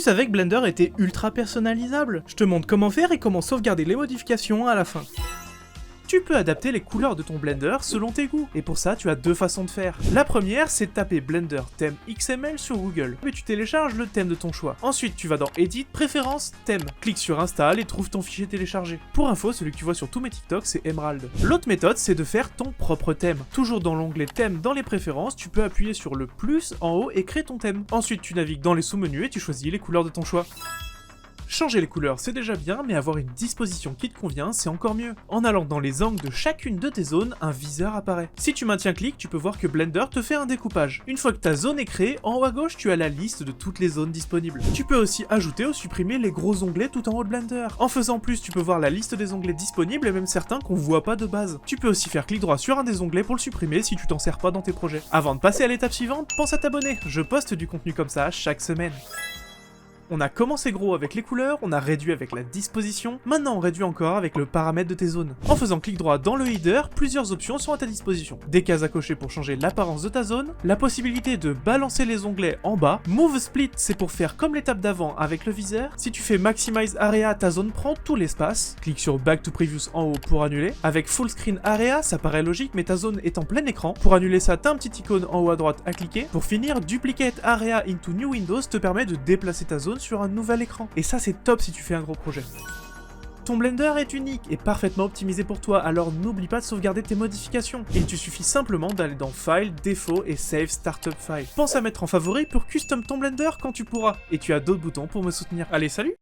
Tu savais que Blender était ultra personnalisable? Je te montre comment faire et comment sauvegarder les modifications à la fin. Tu peux adapter les couleurs de ton Blender selon tes goûts, et pour ça tu as deux façons de faire. La première, c'est de taper Blender thème XML sur Google, et tu télécharges le thème de ton choix. Ensuite tu vas dans Edit, Préférences, Thème, clique sur Install et trouve ton fichier téléchargé. Pour info, celui que tu vois sur tous mes TikTok c'est Emerald. L'autre méthode, c'est de faire ton propre thème. Toujours dans l'onglet Thème dans les préférences, tu peux appuyer sur le plus en haut et créer ton thème. Ensuite tu navigues dans les sous-menus et tu choisis les couleurs de ton choix. Changer les couleurs c'est déjà bien, mais avoir une disposition qui te convient c'est encore mieux. En allant dans les angles de chacune de tes zones, un viseur apparaît. Si tu maintiens clic, tu peux voir que Blender te fait un découpage. Une fois que ta zone est créée, en haut à gauche tu as la liste de toutes les zones disponibles. Tu peux aussi ajouter ou supprimer les gros onglets tout en haut de Blender. En faisant plus, tu peux voir la liste des onglets disponibles et même certains qu'on voit pas de base. Tu peux aussi faire clic droit sur un des onglets pour le supprimer si tu t'en sers pas dans tes projets. Avant de passer à l'étape suivante, pense à t'abonner. Je poste du contenu comme ça chaque semaine. On a commencé gros avec les couleurs, on a réduit avec la disposition, maintenant on réduit encore avec le paramètre de tes zones. En faisant clic droit dans le header, plusieurs options sont à ta disposition. Des cases à cocher pour changer l'apparence de ta zone, la possibilité de balancer les onglets en bas, Move Split c'est pour faire comme l'étape d'avant avec le viseur, si tu fais Maximize Area, ta zone prend tout l'espace, clique sur Back to Previous en haut pour annuler, avec Full Screen Area ça paraît logique mais ta zone est en plein écran, pour annuler ça t'as un petit icône en haut à droite à cliquer, pour finir Duplicate Area into New Windows te permet de déplacer ta zone sur un nouvel écran. Et ça c'est top si tu fais un gros projet. Ton Blender est unique et parfaitement optimisé pour toi, alors n'oublie pas de sauvegarder tes modifications. Il te suffit simplement d'aller dans File, Défauts et Save Startup File. Pense à mettre en favori pour custom ton Blender quand tu pourras. Et tu as d'autres boutons pour me soutenir. Allez, salut!